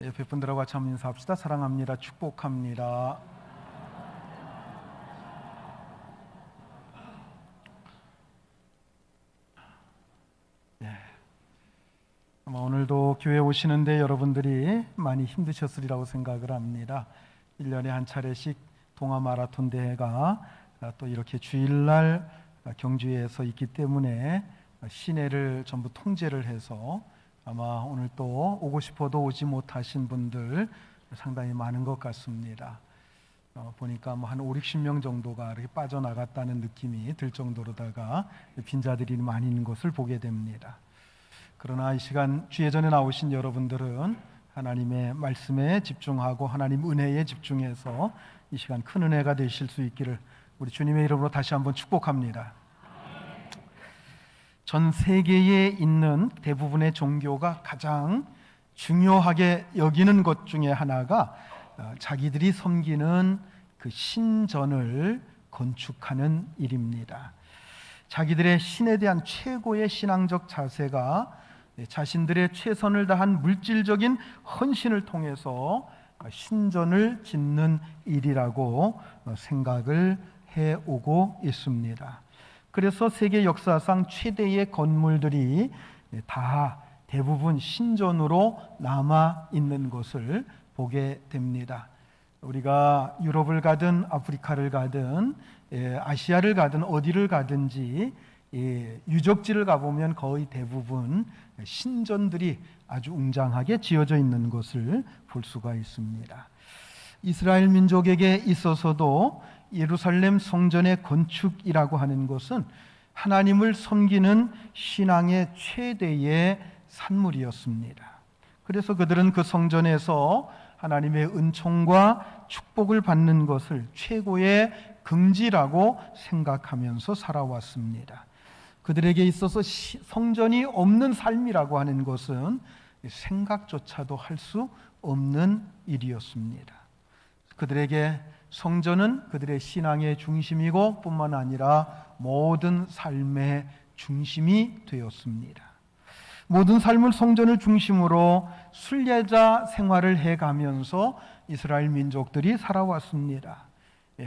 옆에 분들하고 같이 한번 인사합시다. 사랑합니다. 축복합니다. 아마 오늘도 교회 오시는데 여러분들이 많이 힘드셨으리라고 생각을 합니다. 1년에 한 차례씩 동아 마라톤 대회가 또 이렇게 주일날 경주에서 있기 때문에 시내를 전부 통제를 해서 아마 오늘 또 오고 싶어도 오지 못하신 분들 상당히 많은 것 같습니다. 보니까 뭐 한 50-60명 정도가 이렇게 빠져나갔다는 느낌이 들 정도로다가 빈자들이 많이 있는 것을 보게 됩니다. 그러나 이 시간 주예전에 나오신 여러분들은 하나님의 말씀에 집중하고 하나님 은혜에 집중해서 이 시간 큰 은혜가 되실 수 있기를 우리 주님의 이름으로 다시 한번 축복합니다. 전 세계에 있는 대부분의 종교가 가장 중요하게 여기는 것 중에 하나가 자기들이 섬기는 그 신전을 건축하는 일입니다. 자기들의 신에 대한 최고의 신앙적 자세가 자신들의 최선을 다한 물질적인 헌신을 통해서 신전을 짓는 일이라고 생각을 해오고 있습니다. 그래서 세계 역사상 최대의 건물들이 다 대부분 신전으로 남아 있는 것을 보게 됩니다. 우리가 유럽을 가든 아프리카를 가든 아시아를 가든 어디를 가든지 유적지를 가보면 거의 대부분 신전들이 아주 웅장하게 지어져 있는 것을 볼 수가 있습니다. 이스라엘 민족에게 있어서도 예루살렘 성전의 건축이라고 하는 것은 하나님을 섬기는 신앙의 최대의 산물이었습니다. 그래서 그들은 그 성전에서 하나님의 은총과 축복을 받는 것을 최고의 긍지라고 생각하면서 살아왔습니다. 그들에게 있어서 성전이 없는 삶이라고 하는 것은 생각조차도 할 수 없는 일이었습니다. 그들에게 성전은 그들의 신앙의 중심이고 뿐만 아니라 모든 삶의 중심이 되었습니다. 모든 삶을 성전을 중심으로 순례자 생활을 해가면서 이스라엘 민족들이 살아왔습니다.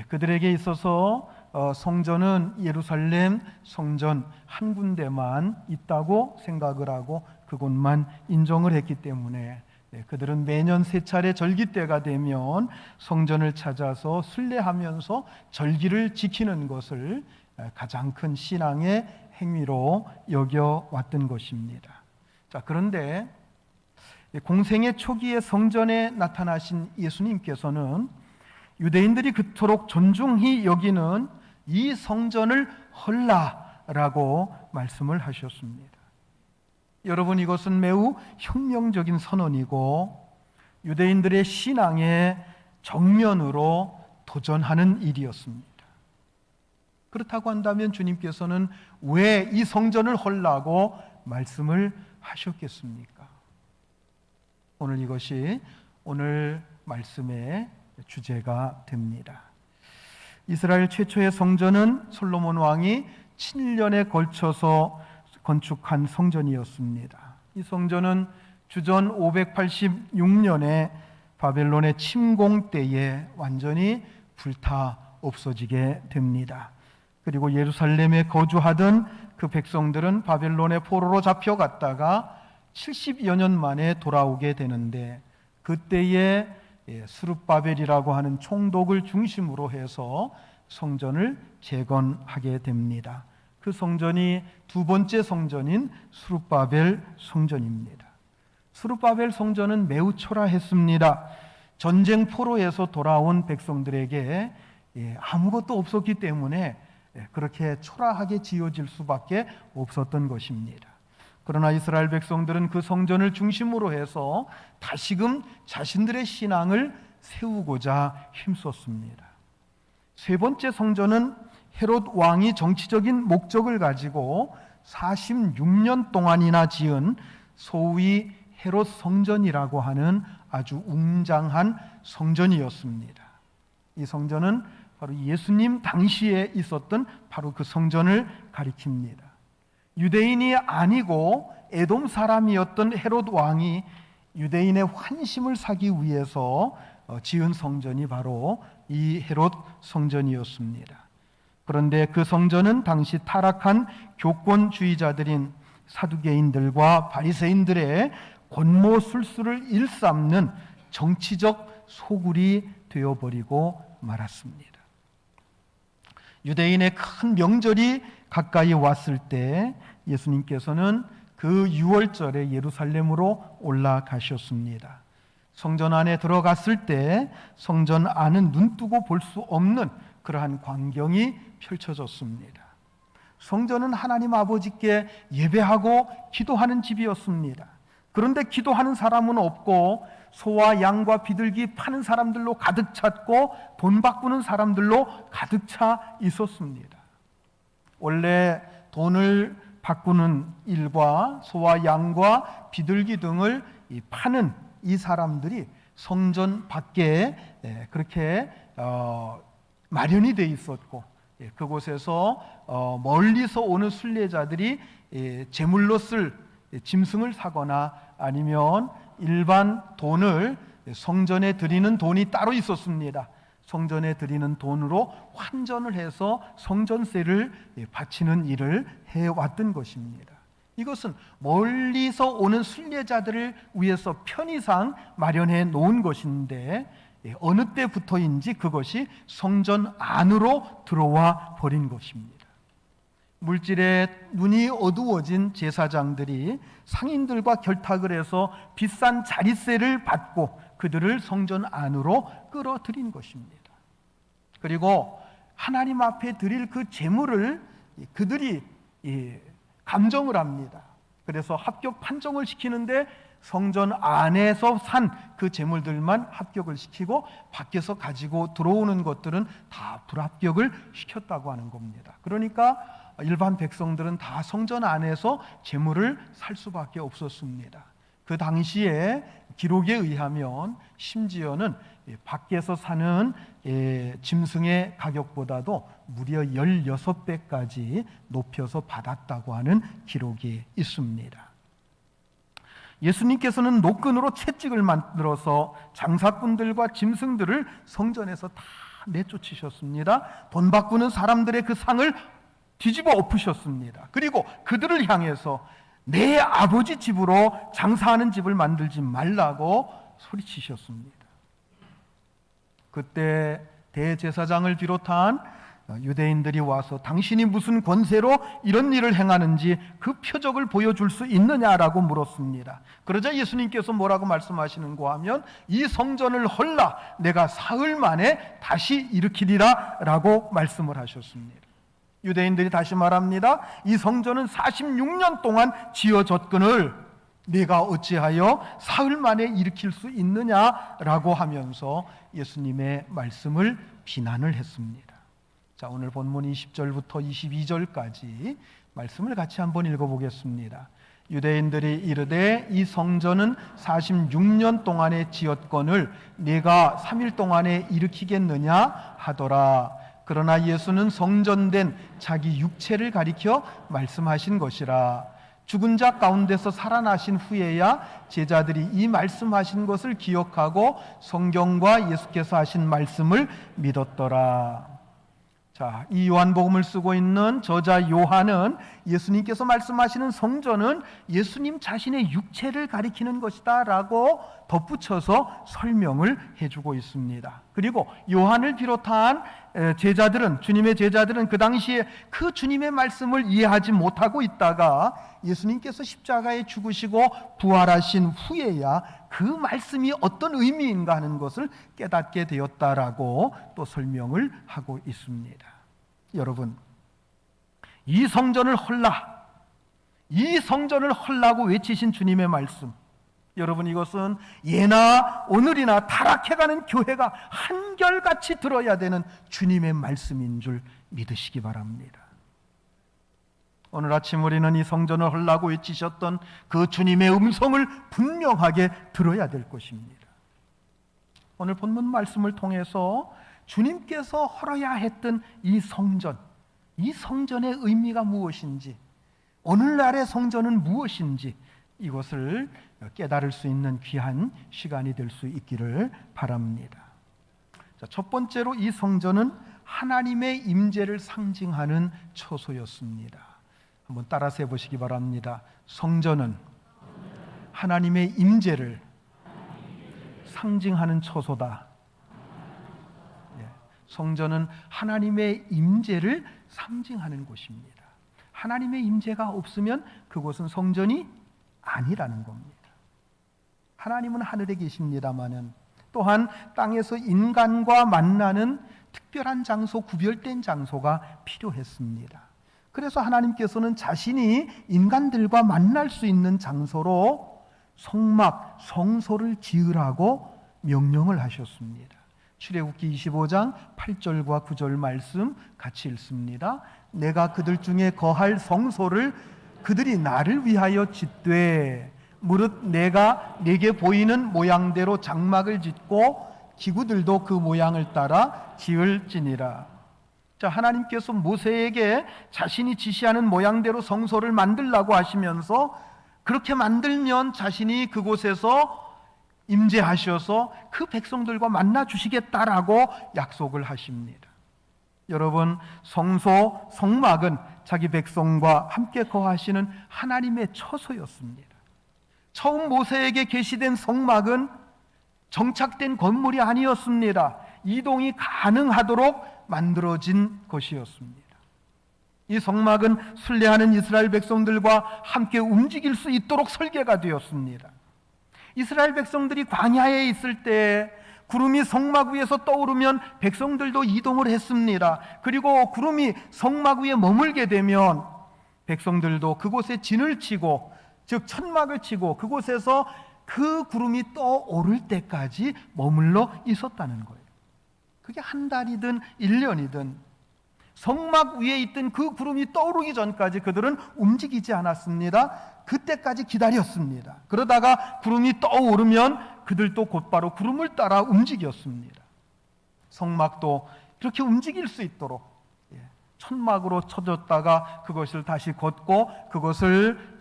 그들에게 있어서 성전은 예루살렘 성전 한 군데만 있다고 생각을 하고 그곳만 인정을 했기 때문에 그들은 매년 세 차례 절기 때가 되면 성전을 찾아서 순례하면서 절기를 지키는 것을 가장 큰 신앙의 행위로 여겨왔던 것입니다. 자, 그런데 공생의 초기에 성전에 나타나신 예수님께서는 유대인들이 그토록 존중히 여기는 이 성전을 헐라라고 말씀을 하셨습니다. 여러분, 이것은 매우 혁명적인 선언이고 유대인들의 신앙의 정면으로 도전하는 일이었습니다. 그렇다고 한다면 주님께서는 왜 이 성전을 헐라고 말씀을 하셨겠습니까? 오늘 이것이 오늘 말씀의 주제가 됩니다. 이스라엘 최초의 성전은 솔로몬 왕이 7년에 걸쳐서 건축한 성전이었습니다. 이 성전은 주전 586년에 바벨론의 침공 때에 완전히 불타 없어지게 됩니다. 그리고 예루살렘에 거주하던 그 백성들은 바벨론의 포로로 잡혀갔다가 70여 년 만에 돌아오게 되는데 그때에 스룹바벨이라고 하는 총독을 중심으로 해서 성전을 재건하게 됩니다. 그 성전이 두 번째 성전인 스룹바벨 성전입니다. 스룹바벨 성전은 매우 초라했습니다. 전쟁 포로에서 돌아온 백성들에게 아무것도 없었기 때문에 그렇게 초라하게 지어질 수밖에 없었던 것입니다. 그러나 이스라엘 백성들은 그 성전을 중심으로 해서 다시금 자신들의 신앙을 세우고자 힘썼습니다. 세 번째 성전은 헤롯 왕이 정치적인 목적을 가지고 46년 동안이나 지은 소위 헤롯 성전이라고 하는 아주 웅장한 성전이었습니다. 이 성전은 바로 예수님 당시에 있었던 바로 그 성전을 가리킵니다. 유대인이 아니고 에돔 사람이었던 헤롯 왕이 유대인의 환심을 사기 위해서 지은 성전이 바로 이 헤롯 성전이었습니다. 그런데 그 성전은 당시 타락한 교권주의자들인 사두개인들과 바리새인들의 권모술수를 일삼는 정치적 소굴이 되어버리고 말았습니다. 유대인의 큰 명절이 가까이 왔을 때 예수님께서는 그 6월절에 예루살렘으로 올라가셨습니다. 성전 안에 들어갔을 때 성전 안은 눈뜨고 볼 수 없는 그러한 광경이 펼쳐졌습니다. 성전은 하나님 아버지께 예배하고 기도하는 집이었습니다. 그런데 기도하는 사람은 없고 소와 양과 비둘기 파는 사람들로 가득 찼고 돈 바꾸는 사람들로 가득 차 있었습니다. 원래 돈을 바꾸는 일과 소와 양과 비둘기 등을 파는 이 사람들이 성전 밖에 그렇게 마련이 돼 있었고, 그곳에서 멀리서 오는 순례자들이 제물로 쓸 짐승을 사거나 아니면 일반 돈을 성전에 드리는 돈이 따로 있었습니다. 성전에 드리는 돈으로 환전을 해서 성전세를 바치는 일을 해왔던 것입니다. 이것은 멀리서 오는 순례자들을 위해서 편의상 마련해 놓은 것인데 어느 때부터인지 그것이 성전 안으로 들어와 버린 것입니다. 물질에 눈이 어두워진 제사장들이 상인들과 결탁을 해서 비싼 자릿세를 받고 그들을 성전 안으로 끌어들인 것입니다. 그리고 하나님 앞에 드릴 그 제물을 그들이 감정을 합니다. 그래서 합격 판정을 시키는데 성전 안에서 산 그 제물들만 합격을 시키고 밖에서 가지고 들어오는 것들은 다 불합격을 시켰다고 하는 겁니다. 그러니까 일반 백성들은 다 성전 안에서 제물을 살 수밖에 없었습니다. 그 당시에 기록에 의하면 심지어는 밖에서 사는 짐승의 가격보다도 무려 16배까지 높여서 받았다고 하는 기록이 있습니다. 예수님께서는 노끈으로 채찍을 만들어서 장사꾼들과 짐승들을 성전에서 다 내쫓으셨습니다. 돈 바꾸는 사람들의 그 상을 뒤집어 엎으셨습니다. 그리고 그들을 향해서 내 아버지 집으로 장사하는 집을 만들지 말라고 소리치셨습니다. 그때 대제사장을 비롯한 유대인들이 와서 당신이 무슨 권세로 이런 일을 행하는지 그 표적을 보여줄 수 있느냐라고 물었습니다. 그러자 예수님께서 뭐라고 말씀하시는가 하면 이 성전을 헐라 내가 사흘 만에 다시 일으키리라 라고 말씀을 하셨습니다. 유대인들이 다시 말합니다. 이 성전은 46년 동안 지어졌거늘 네가 어찌하여 사흘 만에 일으킬 수 있느냐라고 하면서 예수님의 말씀을 비난을 했습니다. 자, 오늘 본문 20절부터 22절까지 말씀을 같이 한번 읽어보겠습니다. 유대인들이 이르되 이 성전은 46년 동안에 지었거늘 네가 3일 동안에 일으키겠느냐 하더라. 그러나 예수는 성전된 자기 육체를 가리켜 말씀하신 것이라. 죽은 자 가운데서 살아나신 후에야 제자들이 이 말씀하신 것을 기억하고 성경과 예수께서 하신 말씀을 믿었더라. 자, 이 요한복음을 쓰고 있는 저자 요한은 예수님께서 말씀하시는 성전은 예수님 자신의 육체를 가리키는 것이다 라고 덧붙여서 설명을 해주고 있습니다. 그리고 요한을 비롯한 제자들은, 주님의 제자들은 그 당시에 그 주님의 말씀을 이해하지 못하고 있다가 예수님께서 십자가에 죽으시고 부활하신 후에야 그 말씀이 어떤 의미인가 하는 것을 깨닫게 되었다라고 또 설명을 하고 있습니다. 여러분, 이 성전을 헐라, 이 성전을 헐라고 외치신 주님의 말씀, 여러분 이것은 예나 오늘이나 타락해가는 교회가 한결같이 들어야 되는 주님의 말씀인 줄 믿으시기 바랍니다. 오늘 아침 우리는 이 성전을 헐라고 외치셨던 그 주님의 음성을 분명하게 들어야 될 것입니다. 오늘 본문 말씀을 통해서 주님께서 헐어야 했던 이 성전, 이 성전의 의미가 무엇인지, 오늘날의 성전은 무엇인지 이것을 깨달을 수 있는 귀한 시간이 될 수 있기를 바랍니다. 자, 첫 번째로 이 성전은 하나님의 임재를 상징하는 처소였습니다. 한번 따라서 해보시기 바랍니다. 성전은 하나님의 임재를 상징하는 처소다. 성전은 하나님의 임재를 상징하는 곳입니다. 하나님의 임재가 없으면 그곳은 성전이 아니라는 겁니다. 하나님은 하늘에 계십니다마는 또한 땅에서 인간과 만나는 특별한 장소, 구별된 장소가 필요했습니다. 그래서 하나님께서는 자신이 인간들과 만날 수 있는 장소로 성막, 성소를 지으라고 명령을 하셨습니다. 출애굽기 25장 8절과 9절 말씀 같이 읽습니다. 내가 그들 중에 거할 성소를 그들이 나를 위하여 짓되 무릇 내가 내게 보이는 모양대로 장막을 짓고 기구들도 그 모양을 따라 지을지니라. 자, 하나님께서 모세에게 자신이 지시하는 모양대로 성소를 만들라고 하시면서 그렇게 만들면 자신이 그곳에서 임재하셔서 그 백성들과 만나 주시겠다라고 약속을 하십니다. 여러분, 성소, 성막은 자기 백성과 함께 거하시는 하나님의 처소였습니다. 처음 모세에게 계시된 성막은 정착된 건물이 아니었습니다. 이동이 가능하도록 만들어진 것이었습니다. 이 성막은 순례하는 이스라엘 백성들과 함께 움직일 수 있도록 설계가 되었습니다. 이스라엘 백성들이 광야에 있을 때 구름이 성막 위에서 떠오르면 백성들도 이동을 했습니다. 그리고 구름이 성막 위에 머물게 되면 백성들도 그곳에 진을 치고, 즉 천막을 치고 그곳에서 그 구름이 떠오를 때까지 머물러 있었다는 거예요. 그게 한 달이든 1년이든 성막 위에 있던 그 구름이 떠오르기 전까지 그들은 움직이지 않았습니다. 그때까지 기다렸습니다. 그러다가 구름이 떠오르면 그들도 곧바로 구름을 따라 움직였습니다. 성막도 그렇게 움직일 수 있도록 천막으로 쳐졌다가 그것을 다시 걷고 그것을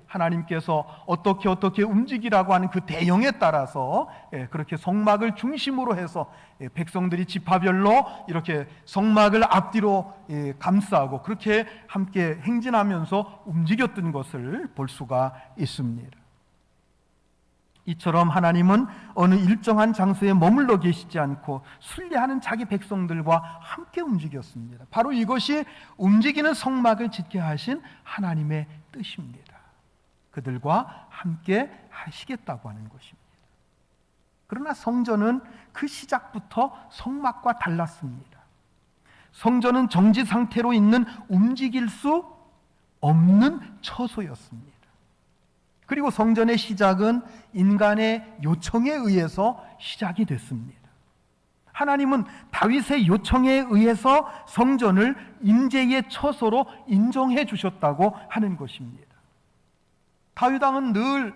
하나님께서 어떻게 움직이라고 하는 그 대형에 따라서 그렇게 성막을 중심으로 해서 백성들이 지파별로 이렇게 성막을 앞뒤로 감싸고 그렇게 함께 행진하면서 움직였던 것을 볼 수가 있습니다. 이처럼 하나님은 어느 일정한 장소에 머물러 계시지 않고 순례하는 자기 백성들과 함께 움직였습니다. 바로 이것이 움직이는 성막을 짓게 하신 하나님의 뜻입니다. 그들과 함께 하시겠다고 하는 것입니다. 그러나 성전은 그 시작부터 성막과 달랐습니다. 성전은 정지 상태로 있는 움직일 수 없는 처소였습니다. 그리고 성전의 시작은 인간의 요청에 의해서 시작이 됐습니다. 하나님은 다윗의 요청에 의해서 성전을 임재의 처소로 인정해 주셨다고 하는 것입니다. 다윗 왕은 늘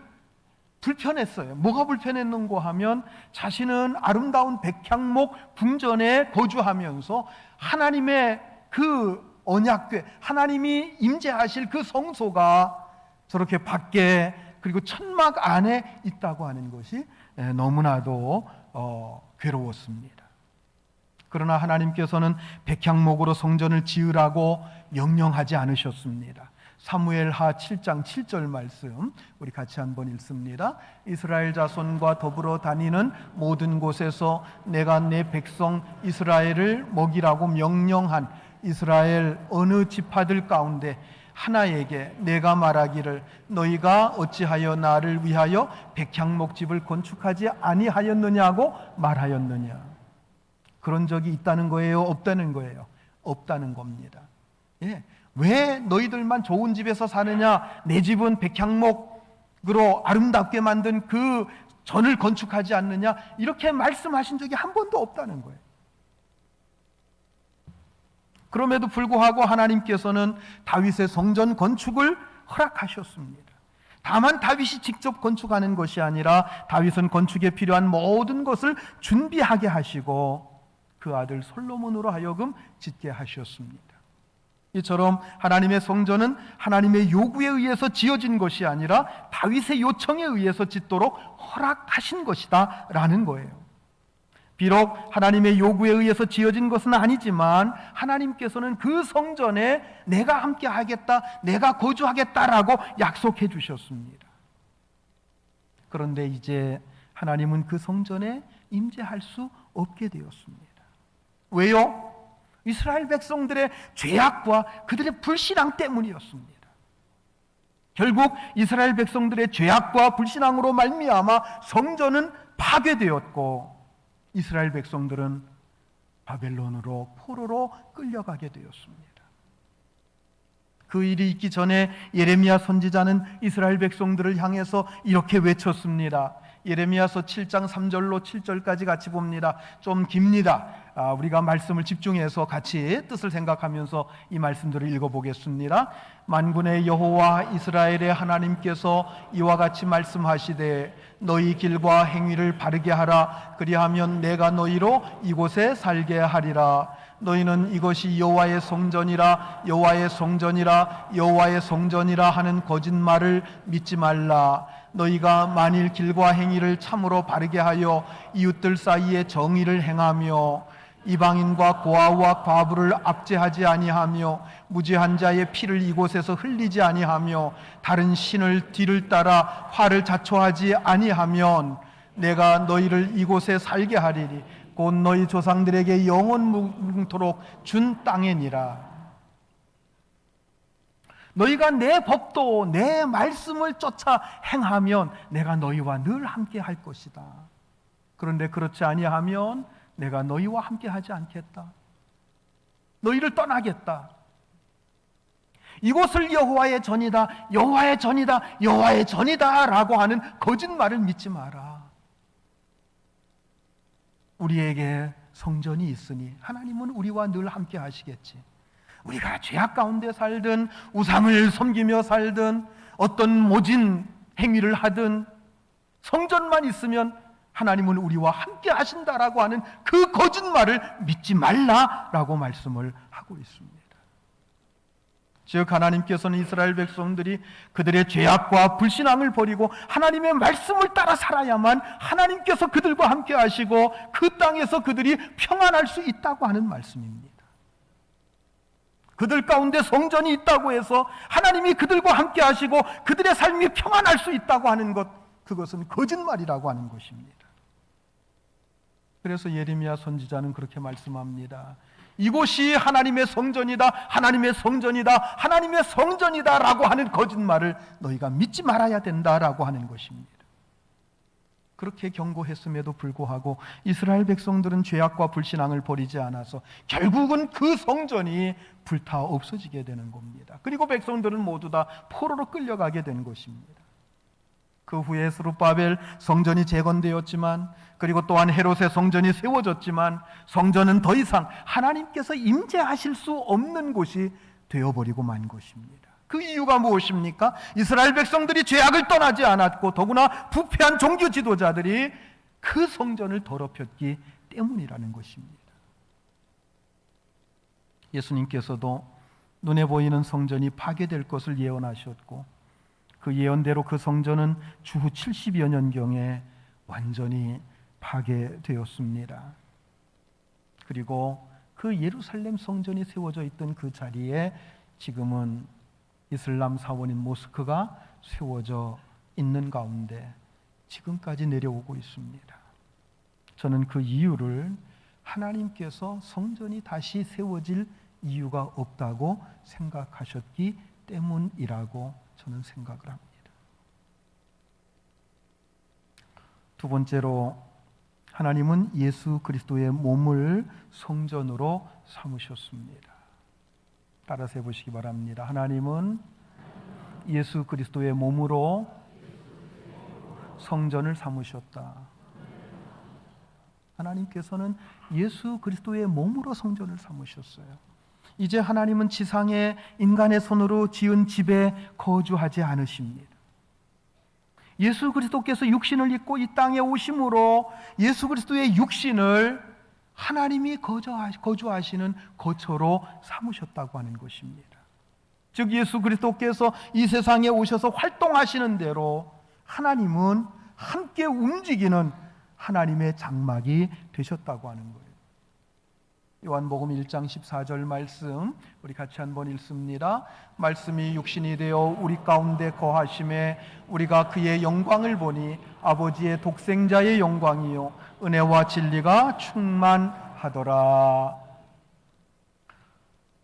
불편했어요. 뭐가 불편했는고 하면 자신은 아름다운 백향목 궁전에 거주하면서 하나님의 그 언약궤, 하나님이 임재하실 그 성소가 저렇게 밖에 그리고 천막 안에 있다고 하는 것이 너무나도 괴로웠습니다. 그러나 하나님께서는 백향목으로 성전을 지으라고 명령하지 않으셨습니다. 사무엘하 7장 7절 말씀 우리 같이 한번 읽습니다. 이스라엘 자손과 더불어 다니는 모든 곳에서 내가 내 백성 이스라엘을 먹이라고 명령한 이스라엘 어느 지파들 가운데 하나에게 내가 말하기를 너희가 어찌하여 나를 위하여 백향목집을 건축하지 아니하였느냐고 말하였느냐. 그런 적이 있다는 거예요? 없다는 거예요? 없다는 겁니다. 왜 너희들만 좋은 집에서 사느냐, 내 집은 백향목으로 아름답게 만든 그 전을 건축하지 않느냐, 이렇게 말씀하신 적이 한 번도 없다는 거예요. 그럼에도 불구하고 하나님께서는 다윗의 성전 건축을 허락하셨습니다. 다만 다윗이 직접 건축하는 것이 아니라 다윗은 건축에 필요한 모든 것을 준비하게 하시고 그 아들 솔로몬으로 하여금 짓게 하셨습니다. 이처럼 하나님의 성전은 하나님의 요구에 의해서 지어진 것이 아니라 다윗의 요청에 의해서 짓도록 허락하신 것이다 라는 거예요. 비록 하나님의 요구에 의해서 지어진 것은 아니지만 하나님께서는 그 성전에 내가 함께 하겠다, 내가 거주하겠다라고 약속해 주셨습니다. 그런데 이제 하나님은 그 성전에 임재할 수 없게 되었습니다. 왜요? 이스라엘 백성들의 죄악과 그들의 불신앙 때문이었습니다. 결국 이스라엘 백성들의 죄악과 불신앙으로 말미암아 성전은 파괴되었고 이스라엘 백성들은 바벨론으로 포로로 끌려가게 되었습니다. 그 일이 있기 전에 예레미야 선지자는 이스라엘 백성들을 향해서 이렇게 외쳤습니다. 예레미야서 7장 3절로 7절까지 같이 봅니다. 좀 깁니다. 우리가 말씀을 집중해서 같이 뜻을 생각하면서 이 말씀들을 읽어보겠습니다. 만군의 여호와 이스라엘의 하나님께서 이와 같이 말씀하시되 너희 길과 행위를 바르게 하라. 그리하면 내가 너희로 이곳에 살게 하리라. 너희는 이것이 여호와의 성전이라 여호와의 성전이라 여호와의 성전이라 하는 거짓말을 믿지 말라. 너희가 만일 길과 행위를 참으로 바르게 하여 이웃들 사이에 정의를 행하며 이방인과 고아와 과부를 압제하지 아니하며 무죄한 자의 피를 이곳에서 흘리지 아니하며 다른 신을 뒤를 따라 화를 자초하지 아니하면 내가 너희를 이곳에 살게 하리니 곧 너희 조상들에게 영원토록 준 땅이니라. 너희가 내 법도 내 말씀을 쫓아 행하면 내가 너희와 늘 함께 할 것이다. 그런데 그렇지 아니하면 내가 너희와 함께 하지 않겠다. 너희를 떠나겠다. 이곳을 여호와의 전이다, 여호와의 전이다, 여호와의 전이다 라고 하는 거짓말을 믿지 마라. 우리에게 성전이 있으니 하나님은 우리와 늘 함께 하시겠지. 우리가 죄악 가운데 살든 우상을 섬기며 살든 어떤 모진 행위를 하든 성전만 있으면 하나님은 우리와 함께 하신다라고 하는 그 거짓말을 믿지 말라라고 말씀을 하고 있습니다. 즉 하나님께서는 이스라엘 백성들이 그들의 죄악과 불신앙을 버리고 하나님의 말씀을 따라 살아야만 하나님께서 그들과 함께 하시고 그 땅에서 그들이 평안할 수 있다고 하는 말씀입니다. 그들 가운데 성전이 있다고 해서 하나님이 그들과 함께 하시고 그들의 삶이 평안할 수 있다고 하는 것, 그것은 거짓말이라고 하는 것입니다. 그래서 예레미야 선지자는 그렇게 말씀합니다. 이곳이 하나님의 성전이다, 하나님의 성전이다, 하나님의 성전이다 라고 하는 거짓말을 너희가 믿지 말아야 된다라고 하는 것입니다. 그렇게 경고했음에도 불구하고 이스라엘 백성들은 죄악과 불신앙을 버리지 않아서 결국은 그 성전이 불타 없어지게 되는 겁니다. 그리고 백성들은 모두 다 포로로 끌려가게 된 것입니다. 그 후에 스룹바벨 성전이 재건되었지만, 그리고 또한 헤롯의 성전이 세워졌지만 성전은 더 이상 하나님께서 임재하실 수 없는 곳이 되어버리고 만 것입니다. 그 이유가 무엇입니까? 이스라엘 백성들이 죄악을 떠나지 않았고 더구나 부패한 종교 지도자들이 그 성전을 더럽혔기 때문이라는 것입니다. 예수님께서도 눈에 보이는 성전이 파괴될 것을 예언하셨고 그 예언대로 그 성전은 주후 70여 년경에 완전히 파괴되었습니다. 그리고 그 예루살렘 성전이 세워져 있던 그 자리에 지금은 이슬람 사원인 모스크가 세워져 있는 가운데 지금까지 내려오고 있습니다. 저는 그 이유를 하나님께서 성전이 다시 세워질 이유가 없다고 생각하셨기 때문이라고 저는 생각을 합니다. 두 번째로 하나님은 예수 그리스도의 몸을 성전으로 삼으셨습니다. 따라서 해보시기 바랍니다. 하나님은 예수 그리스도의 몸으로 성전을 삼으셨다. 하나님께서는 예수 그리스도의 몸으로 성전을 삼으셨어요. 이제 하나님은 지상에 인간의 손으로 지은 집에 거주하지 않으십니다. 예수 그리스도께서 육신을 입고 이 땅에 오심으로 예수 그리스도의 육신을 하나님이 거주하시는 거처로 삼으셨다고 하는 것입니다. 즉 예수 그리스도께서 이 세상에 오셔서 활동하시는 대로 하나님은 함께 움직이는 하나님의 장막이 되셨다고 하는 거예요. 요한복음 1장 14절 말씀 우리 같이 한번 읽습니다. 말씀이 육신이 되어 우리 가운데 거하심에 우리가 그의 영광을 보니 아버지의 독생자의 영광이요 은혜와 진리가 충만하더라.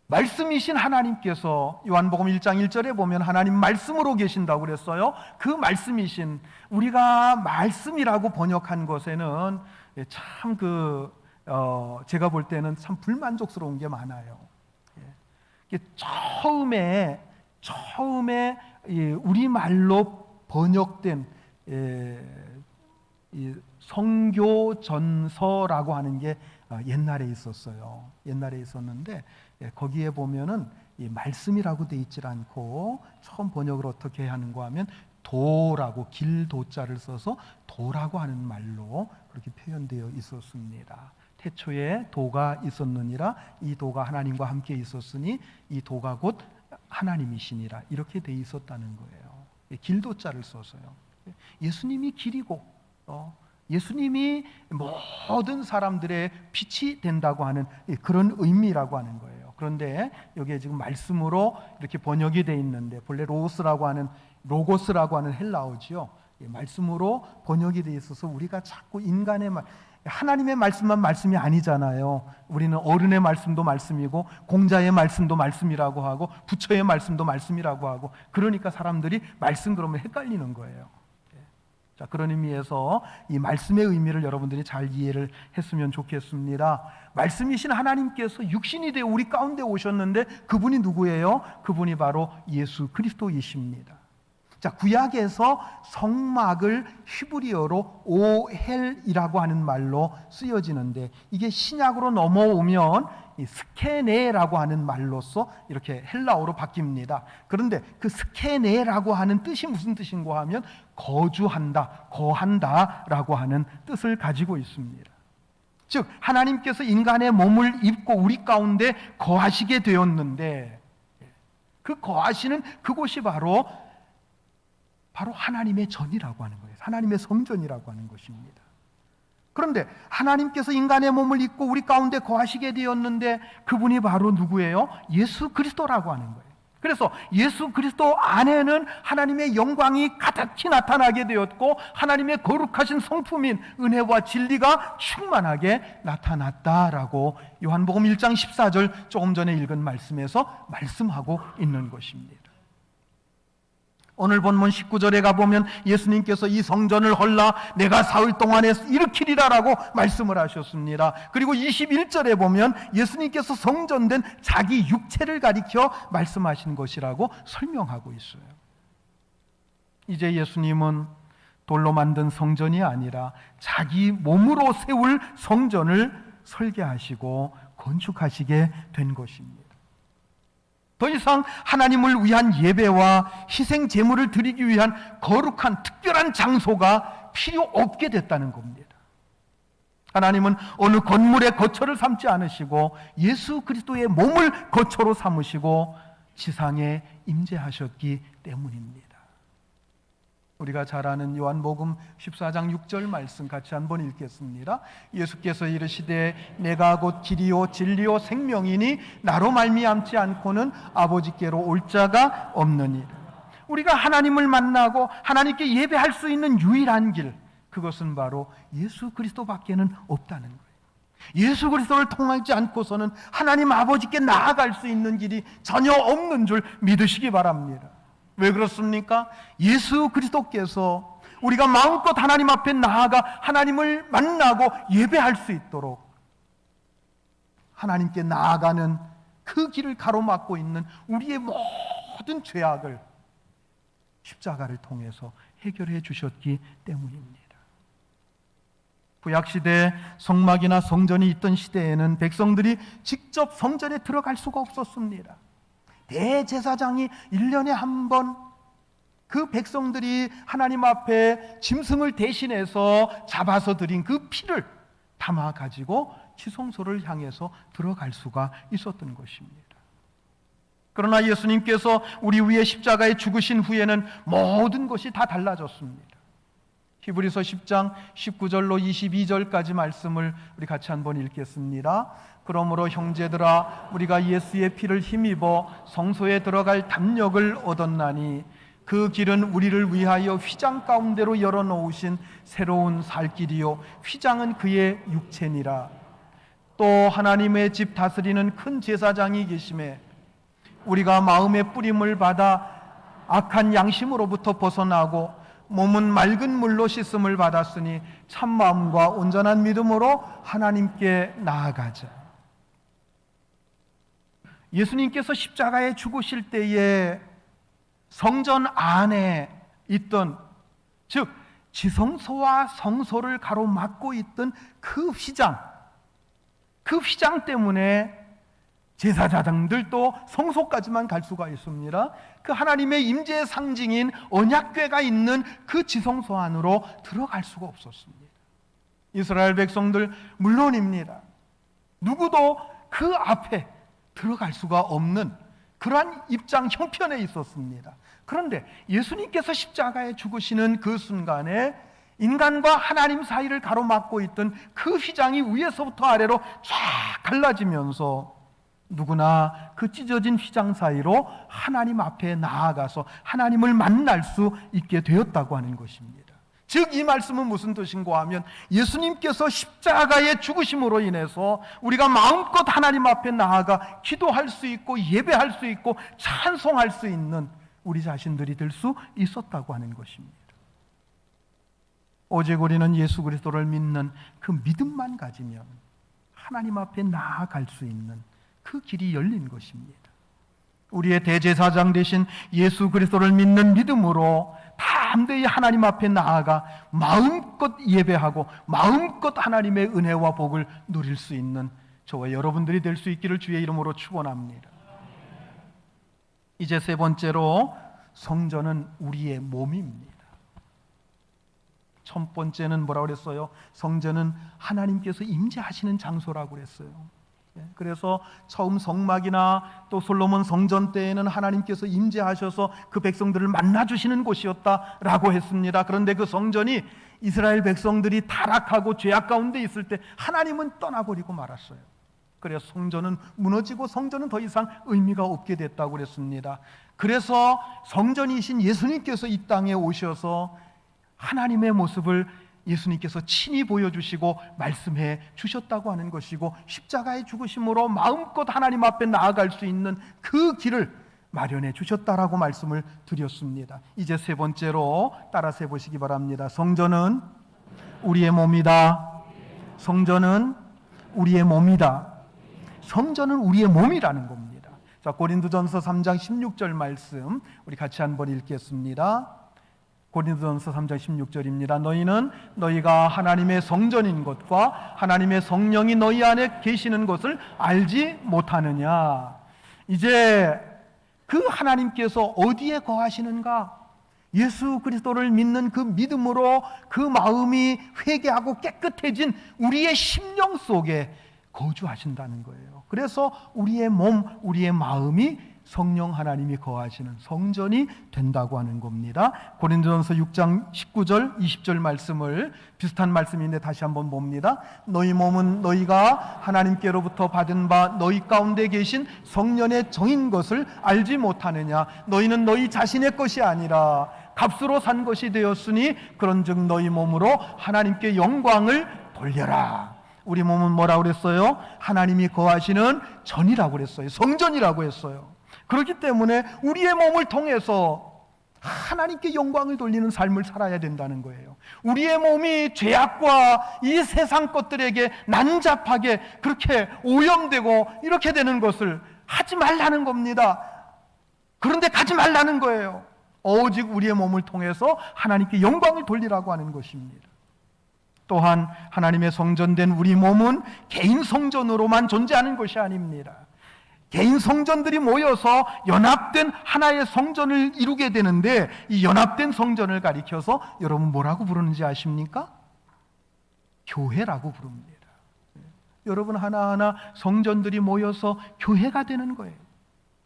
말씀이신 하나님께서 요한복음 1장 1절에 보면 하나님 말씀으로 계신다고 그랬어요. 그 말씀이신, 우리가 말씀이라고 번역한 것에는 참 제가 볼 때는 참 불만족스러운 게 많아요. 처음에 우리말로 번역된 성교전서라고 하는 게 옛날에 있었어요. 옛날에 있었는데 거기에 보면은 이 말씀이라고 돼 있질 않고 처음 번역을 어떻게 하는가 하면 도라고, 길도자를 써서 도라고 하는 말로 그렇게 표현되어 있었습니다. 태초에 도가 있었느니라, 이 도가 하나님과 함께 있었으니 이 도가 곧 하나님이시니라, 이렇게 돼 있었다는 거예요. 길도자를 써서요. 예수님이 길이고 예수님이 모든 사람들의 빛이 된다고 하는 그런 의미라고 하는 거예요. 그런데 여기에 지금 말씀으로 이렇게 번역이 돼 있는데 본래 로고스라고 하는 헬라어지요. 말씀으로 번역이 돼 있어서 우리가 자꾸 인간의 하나님의 말씀만 말씀이 아니잖아요. 우리는 어른의 말씀도 말씀이고 공자의 말씀도 말씀이라고 하고 부처의 말씀도 말씀이라고 하고, 그러니까 사람들이 말씀 그러면 헷갈리는 거예요. 자, 그런 의미에서 이 말씀의 의미를 여러분들이 잘 이해를 했으면 좋겠습니다. 말씀이신 하나님께서 육신이 되어 우리 가운데 오셨는데 그분이 누구예요? 그분이 바로 예수 그리스도이십니다. 자, 구약에서 성막을 히브리어로 오헬이라고 하는 말로 쓰여지는데 이게 신약으로 넘어오면 이 스케네라고 하는 말로서 이렇게 헬라어로 바뀝니다. 그런데 그 스케네라고 하는 뜻이 무슨 뜻인가 하면 거주한다, 거한다라고 하는 뜻을 가지고 있습니다. 즉 하나님께서 인간의 몸을 입고 우리 가운데 거하시게 되었는데 그 거하시는 그곳이 바로 하나님의 전이라고 하는 거예요. 하나님의 성전이라고 하는 것입니다. 그런데 하나님께서 인간의 몸을 입고 우리 가운데 거하시게 되었는데 그분이 바로 누구예요? 예수 그리스도라고 하는 거예요. 그래서 예수 그리스도 안에는 하나님의 영광이 가득히 나타나게 되었고 하나님의 거룩하신 성품인 은혜와 진리가 충만하게 나타났다라고 요한복음 1장 14절 조금 전에 읽은 말씀에서 말씀하고 있는 것입니다. 오늘 본문 19절에 가보면 예수님께서 이 성전을 헐라 내가 사흘 동안에 일으키리라라고 말씀을 하셨습니다. 그리고 21절에 보면 예수님께서 성전된 자기 육체를 가리켜 말씀하신 것이라고 설명하고 있어요. 이제 예수님은 돌로 만든 성전이 아니라 자기 몸으로 세울 성전을 설계하시고 건축하시게 된 것입니다. 더 이상 하나님을 위한 예배와 희생 제물을 드리기 위한 거룩한 특별한 장소가 필요 없게 됐다는 겁니다. 하나님은 어느 건물의 거처를 삼지 않으시고 예수 그리스도의 몸을 거처로 삼으시고 지상에 임재하셨기 때문입니다. 우리가 잘 아는 요한복음 14장 6절 말씀 같이 한번 읽겠습니다. 예수께서 이르시되 내가 곧 길이요 진리요 생명이니 나로 말미암지 않고는 아버지께로 올 자가 없느니라. 우리가 하나님을 만나고 하나님께 예배할 수 있는 유일한 길, 그것은 바로 예수 그리스도밖에는 없다는 거예요. 예수 그리스도를 통하지 않고서는 하나님 아버지께 나아갈 수 있는 길이 전혀 없는 줄 믿으시기 바랍니다. 왜 그렇습니까? 예수 그리스도께서 우리가 마음껏 하나님 앞에 나아가 하나님을 만나고 예배할 수 있도록 하나님께 나아가는 그 길을 가로막고 있는 우리의 모든 죄악을 십자가를 통해서 해결해 주셨기 때문입니다. 구약시대 성막이나 성전이 있던 시대에는 백성들이 직접 성전에 들어갈 수가 없었습니다. 대제사장이 1년에 한 번 그 백성들이 하나님 앞에 짐승을 대신해서 잡아서 드린 그 피를 담아 가지고 지성소를 향해서 들어갈 수가 있었던 것입니다. 그러나 예수님께서 우리 위에 십자가에 죽으신 후에는 모든 것이 다 달라졌습니다. 히브리서 10장 19절로 22절까지 말씀을 우리 같이 한번 읽겠습니다. 그러므로 형제들아, 우리가 예수의 피를 힘입어 성소에 들어갈 담력을 얻었나니 그 길은 우리를 위하여 휘장 가운데로 열어놓으신 새로운 살 길이요 휘장은 그의 육체니라. 또 하나님의 집 다스리는 큰 제사장이 계심에 우리가 마음의 뿌림을 받아 악한 양심으로부터 벗어나고 몸은 맑은 물로 씻음을 받았으니 참마음과 온전한 믿음으로 하나님께 나아가자. 예수님께서 십자가에 죽으실 때에 성전 안에 있던, 즉 지성소와 성소를 가로막고 있던 그 휘장 때문에 제사장들도 성소까지만 갈 수가 있습니다. 그 하나님의 임재의 상징인 언약궤가 있는 그 지성소 안으로 들어갈 수가 없었습니다. 이스라엘 백성들 물론입니다. 누구도 그 앞에 들어갈 수가 없는 그러한 입장 형편에 있었습니다. 그런데 예수님께서 십자가에 죽으시는 그 순간에 인간과 하나님 사이를 가로막고 있던 그 휘장이 위에서부터 아래로 쫙 갈라지면서 누구나 그 찢어진 휘장 사이로 하나님 앞에 나아가서 하나님을 만날 수 있게 되었다고 하는 것입니다. 즉 이 말씀은 무슨 뜻인가 하면 예수님께서 십자가의 죽으심으로 인해서 우리가 마음껏 하나님 앞에 나아가 기도할 수 있고 예배할 수 있고 찬송할 수 있는 우리 자신들이 될 수 있었다고 하는 것입니다. 오직 우리는 예수 그리스도를 믿는 그 믿음만 가지면 하나님 앞에 나아갈 수 있는 그 길이 열린 것입니다. 우리의 대제사장 되신 예수 그리스도를 믿는 믿음으로 담대히 하나님 앞에 나아가 마음껏 예배하고 마음껏 하나님의 은혜와 복을 누릴 수 있는 저와 여러분들이 될 수 있기를 주의 이름으로 축원합니다. 이제 세 번째로 성전은 우리의 몸입니다. 첫 번째는 뭐라고 그랬어요? 성전은 하나님께서 임재하시는 장소라고 그랬어요. 그래서 처음 성막이나 또 솔로몬 성전 때에는 하나님께서 임재하셔서 그 백성들을 만나주시는 곳이었다라고 했습니다. 그런데 그 성전이 이스라엘 백성들이 타락하고 죄악 가운데 있을 때 하나님은 떠나버리고 말았어요. 그래서 성전은 무너지고 성전은 더 이상 의미가 없게 됐다고 그랬습니다. 그래서 성전이신 예수님께서 이 땅에 오셔서 하나님의 모습을 예수님께서 친히 보여주시고 말씀해 주셨다고 하는 것이고 십자가의 죽으심으로 마음껏 하나님 앞에 나아갈 수 있는 그 길을 마련해 주셨다라고 말씀을 드렸습니다. 이제 세 번째로 따라서 해보시기 바랍니다. 성전은 우리의 몸이다. 성전은 우리의 몸이다. 성전은 우리의 몸이라는 겁니다. 자, 고린도전서 3장 16절 말씀 우리 같이 한번 읽겠습니다. 고린도전서 3장 16절입니다. 너희는 너희가 하나님의 성전인 것과 하나님의 성령이 너희 안에 계시는 것을 알지 못하느냐. 이제 그 하나님께서 어디에 거하시는가? 예수 그리스도를 믿는 그 믿음으로 그 마음이 회개하고 깨끗해진 우리의 심령 속에 거주하신다는 거예요. 그래서 우리의 몸, 우리의 마음이 성령 하나님이 거하시는 성전이 된다고 하는 겁니다. 고린도전서 6장 19절 20절 말씀을 비슷한 말씀인데 다시 한번 봅니다. 너희 몸은 너희가 하나님께로부터 받은 바 너희 가운데 계신 성령의 정인 것을 알지 못하느냐. 너희는 너희 자신의 것이 아니라 값으로 산 것이 되었으니 그런즉 너희 몸으로 하나님께 영광을 돌려라. 우리 몸은 뭐라고 그랬어요? 하나님이 거하시는 전이라고 그랬어요. 성전이라고 했어요. 그렇기 때문에 우리의 몸을 통해서 하나님께 영광을 돌리는 삶을 살아야 된다는 거예요. 우리의 몸이 죄악과 이 세상 것들에게 난잡하게 그렇게 오염되고 이렇게 되는 것을 하지 말라는 겁니다. 그런데 가지 말라는 거예요. 오직 우리의 몸을 통해서 하나님께 영광을 돌리라고 하는 것입니다. 또한 하나님의 성전된 우리 몸은 개인 성전으로만 존재하는 것이 아닙니다. 개인 성전들이 모여서 연합된 하나의 성전을 이루게 되는데 이 연합된 성전을 가리켜서 여러분 뭐라고 부르는지 아십니까? 교회라고 부릅니다. 여러분, 하나하나 성전들이 모여서 교회가 되는 거예요.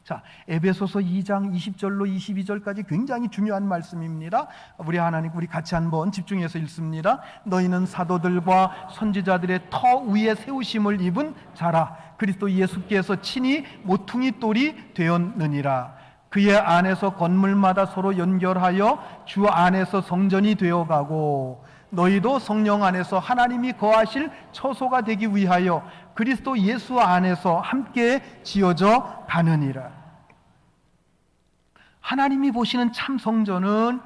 자, 에베소서 2장 20절로 22절까지 굉장히 중요한 말씀입니다. 우리 하나님, 우리 같이 한번 집중해서 읽습니다. 너희는 사도들과 선지자들의 터 위에 세우심을 입은 자라. 그리스도 예수께서 친히 모퉁이 돌이 되었느니라. 그의 안에서 건물마다 서로 연결하여 주 안에서 성전이 되어가고, 너희도 성령 안에서 하나님이 거하실 처소가 되기 위하여 그리스도 예수 안에서 함께 지어져 가느니라. 하나님이 보시는 참 성전은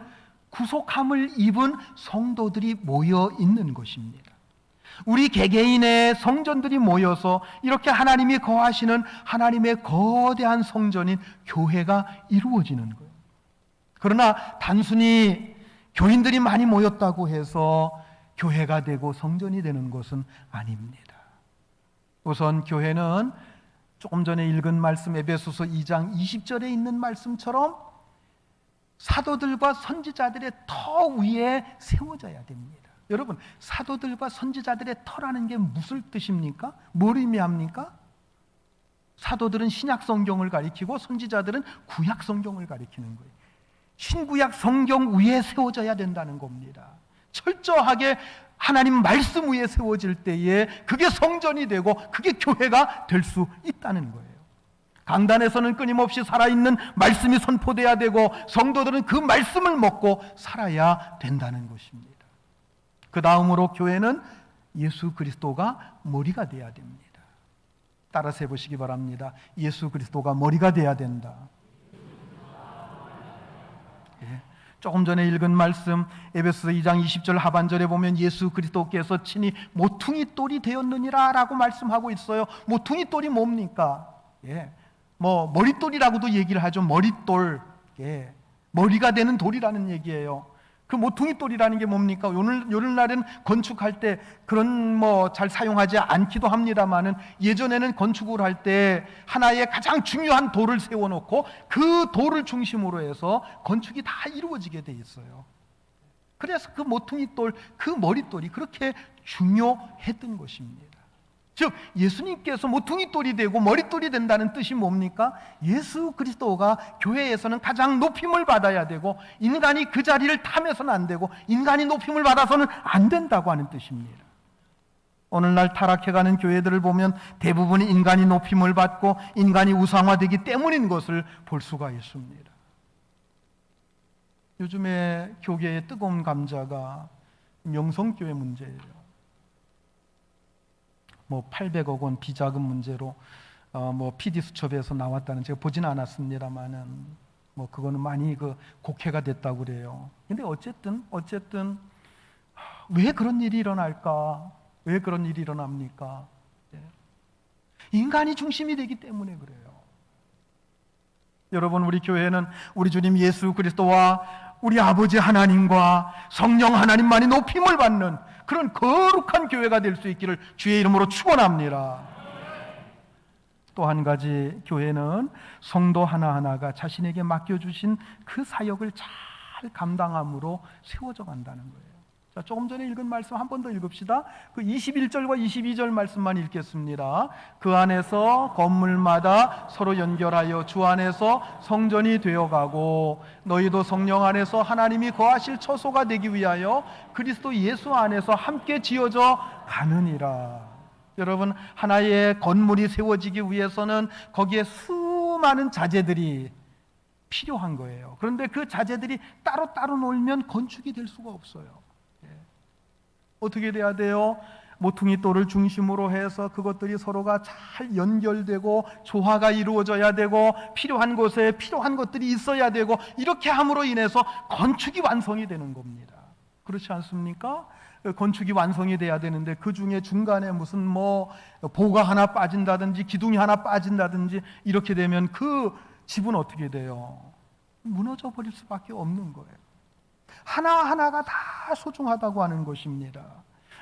구속함을 입은 성도들이 모여 있는 것입니다. 우리 개개인의 성전들이 모여서 이렇게 하나님이 거하시는 하나님의 거대한 성전인 교회가 이루어지는 거예요. 그러나 단순히 교인들이 많이 모였다고 해서 교회가 되고 성전이 되는 것은 아닙니다. 우선 교회는 조금 전에 읽은 말씀 에베소서 2장 20절에 있는 말씀처럼 사도들과 선지자들의 터 위에 세워져야 됩니다. 여러분, 사도들과 선지자들의 터라는 게 무슨 뜻입니까? 뭘 의미합니까? 사도들은 신약 성경을 가리키고 선지자들은 구약 성경을 가리키는 거예요. 신구약 성경 위에 세워져야 된다는 겁니다. 철저하게 하나님 말씀 위에 세워질 때에 그게 성전이 되고 그게 교회가 될 수 있다는 거예요. 강단에서는 끊임없이 살아있는 말씀이 선포돼야 되고 성도들은 그 말씀을 먹고 살아야 된다는 것입니다. 그 다음으로 교회는 예수 그리스도가 머리가 돼야 됩니다. 따라서 해보시기 바랍니다. 예수 그리스도가 머리가 돼야 된다. 조금 전에 읽은 말씀 에베소서 2장 20절 하반절에 보면 예수 그리스도께서 친히 모퉁이 돌이 되었느니라 라고 말씀하고 있어요. 모퉁이 돌이 뭡니까? 머릿돌이라고도 얘기를 하죠. 머릿돌, 머리가 되는 돌이라는 얘기예요. 그 모퉁이 돌이라는 게 뭡니까? 오늘날은 건축할 때 그런 잘 사용하지 않기도 합니다만은 예전에는 건축을 할 때 하나의 가장 중요한 돌을 세워놓고 그 돌을 중심으로 해서 건축이 다 이루어지게 돼 있어요. 그래서 그 모퉁이 돌, 그 머릿돌이 그렇게 중요했던 것입니다. 즉 예수님께서 모퉁이 돌이 되고 머릿돌이 된다는 뜻이 뭡니까? 예수 그리스도가 교회에서는 가장 높임을 받아야 되고 인간이 그 자리를 탐해서는 안 되고 인간이 높임을 받아서는 안 된다고 하는 뜻입니다. 오늘날 타락해가는 교회들을 보면 대부분이 인간이 높임을 받고 인간이 우상화되기 때문인 것을 볼 수가 있습니다. 요즘에 교계의 뜨거운 감자가 명성교회 문제예요. 800억 원 비자금 문제로 PD수첩에서 나왔다는, 제가 보지는 않았습니다만은 그거는 많이 곡해가 됐다고 그래요. 근데 어쨌든 왜 그런 일이 일어날까? 왜 그런 일이 일어납니까? 인간이 중심이 되기 때문에 그래요. 여러분, 우리 교회는 우리 주님 예수 그리스도와 우리 아버지 하나님과 성령 하나님만이 높임을 받는 그런 거룩한 교회가 될 수 있기를 주의 이름으로 축원합니다. 또 한 가지, 교회는 성도 하나하나가 자신에게 맡겨주신 그 사역을 잘 감당함으로 세워져 간다는 거예요. 자, 조금 전에 읽은 말씀 한 번 더 읽읍시다. 그 21절과 22절 말씀만 읽겠습니다. 그 안에서 건물마다 서로 연결하여 주 안에서 성전이 되어가고 너희도 성령 안에서 하나님이 거하실 처소가 되기 위하여 그리스도 예수 안에서 함께 지어져 가느니라. 여러분, 하나의 건물이 세워지기 위해서는 거기에 수많은 자재들이 필요한 거예요. 그런데 그 자재들이 따로따로 놀면 건축이 될 수가 없어요. 어떻게 돼야 돼요? 모퉁이 돌을 중심으로 해서 그것들이 서로가 잘 연결되고 조화가 이루어져야 되고 필요한 곳에 필요한 것들이 있어야 되고 이렇게 함으로 인해서 건축이 완성이 되는 겁니다. 그렇지 않습니까? 건축이 완성이 돼야 되는데 그 중에 중간에 무슨 보가 하나 빠진다든지 기둥이 하나 빠진다든지 이렇게 되면 그 집은 어떻게 돼요? 무너져 버릴 수밖에 없는 거예요. 하나하나가 다 소중하다고 하는 것입니다.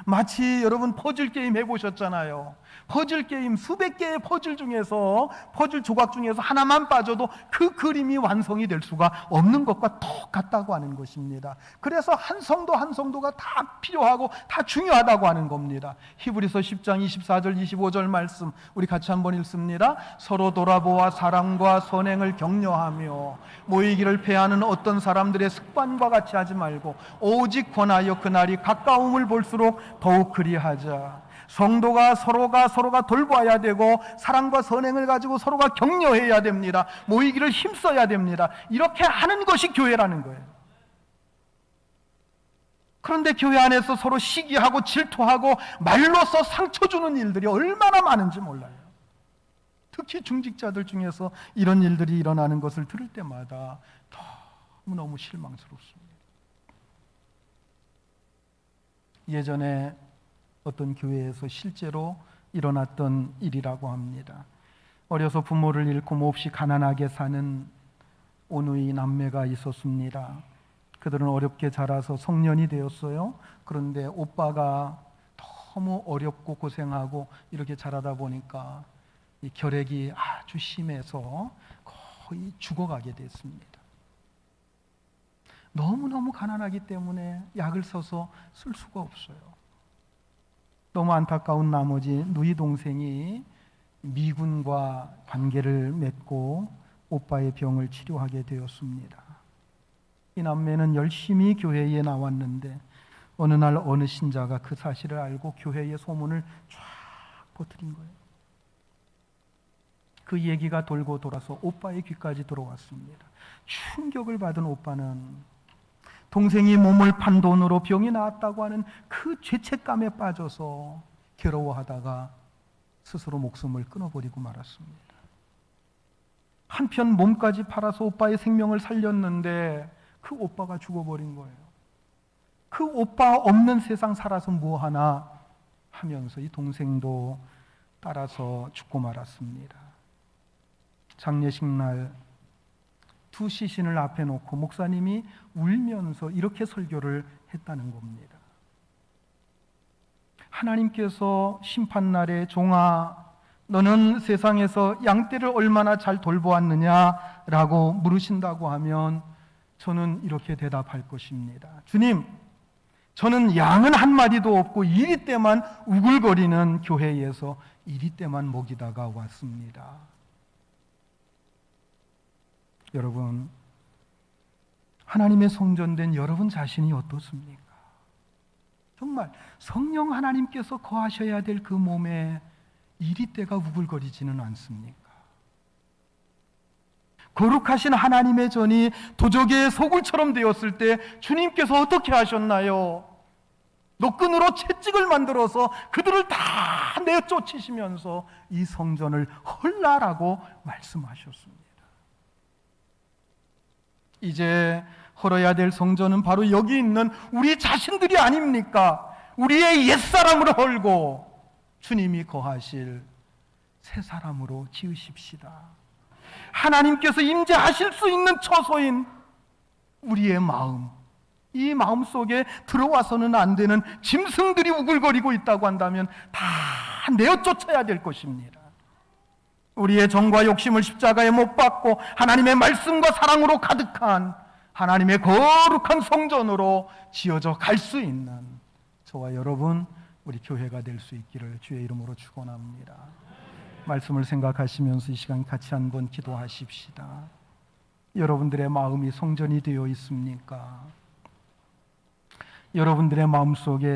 마치 여러분 퍼즐 게임 해보셨잖아요. 퍼즐 게임, 수백 개의 퍼즐 중에서, 퍼즐 조각 중에서 하나만 빠져도 그 그림이 완성이 될 수가 없는 것과 똑같다고 하는 것입니다. 그래서 한 성도 한 성도가 다 필요하고 다 중요하다고 하는 겁니다. 히브리서 10장 24절 25절 말씀 우리 같이 한번 읽습니다. 서로 돌아보아 사랑과 선행을 격려하며 모이기를 패하는 어떤 사람들의 습관과 같이 하지 말고 오직 권하여 그날이 가까움을 볼수록 더욱 그리하자. 성도가 서로가 돌봐야 되고 사랑과 선행을 가지고 서로가 격려해야 됩니다. 모이기를 힘써야 됩니다. 이렇게 하는 것이 교회라는 거예요. 그런데 교회 안에서 서로 시기하고 질투하고 말로써 상처 주는 일들이 얼마나 많은지 몰라요. 특히 중직자들 중에서 이런 일들이 일어나는 것을 들을 때마다 너무너무 실망스럽습니다. 예전에 어떤 교회에서 실제로 일어났던 일이라고 합니다. 어려서 부모를 잃고 몹시 가난하게 사는 오누이 남매가 있었습니다. 그들은 어렵게 자라서 성년이 되었어요. 그런데 오빠가 너무 어렵고 고생하고 이렇게 자라다 보니까 이 결핵이 아주 심해서 거의 죽어가게 됐습니다. 너무너무 가난하기 때문에 약을 써서 쓸 수가 없어요. 너무 안타까운 나머지 누이 동생이 미군과 관계를 맺고 오빠의 병을 치료하게 되었습니다. 이 남매는 열심히 교회에 나왔는데 어느 날 어느 신자가 그 사실을 알고 교회의 소문을 쫙 퍼뜨린 거예요. 그 얘기가 돌고 돌아서 오빠의 귀까지 들어왔습니다. 충격을 받은 오빠는 동생이 몸을 판 돈으로 병이 나았다고 하는 그 죄책감에 빠져서 괴로워하다가 스스로 목숨을 끊어버리고 말았습니다. 한편 몸까지 팔아서 오빠의 생명을 살렸는데 그 오빠가 죽어버린 거예요. 그 오빠 없는 세상 살아서 뭐하나 하면서 이 동생도 따라서 죽고 말았습니다. 장례식 날 두 시신을 앞에 놓고 목사님이 울면서 이렇게 설교를 했다는 겁니다. 하나님께서 심판날에 종아 너는 세상에서 양떼를 얼마나 잘 돌보았느냐라고 물으신다고 하면 저는 이렇게 대답할 것입니다. 주님, 저는 양은 한 마리도 없고 이리 때만 우글거리는 교회에서 이리 때만 먹이다가 왔습니다. 여러분, 하나님의 성전된 여러분 자신이 어떻습니까? 정말 성령 하나님께서 거하셔야 될 그 몸에 이리때가 우글거리지는 않습니까? 거룩하신 하나님의 전이 도적의 소굴처럼 되었을 때 주님께서 어떻게 하셨나요? 노끈으로 채찍을 만들어서 그들을 다 내쫓으시면서 이 성전을 헐라라고 말씀하셨습니다. 이제 헐어야 될 성전은 바로 여기 있는 우리 자신들이 아닙니까? 우리의 옛사람으로 헐고 주님이 거하실 새 사람으로 지으십시다. 하나님께서 임재하실 수 있는 처소인 우리의 마음, 이 마음 속에 들어와서는 안 되는 짐승들이 우글거리고 있다고 한다면 다 내어쫓아야 될 것입니다. 우리의 정과 욕심을 십자가에 못 박고 하나님의 말씀과 사랑으로 가득한 하나님의 거룩한 성전으로 지어져 갈 수 있는 저와 여러분, 우리 교회가 될 수 있기를 주의 이름으로 축원합니다. 말씀을 생각하시면서 이 시간 같이 한번 기도하십시다. 여러분들의 마음이 성전이 되어 있습니까? 여러분들의 마음속에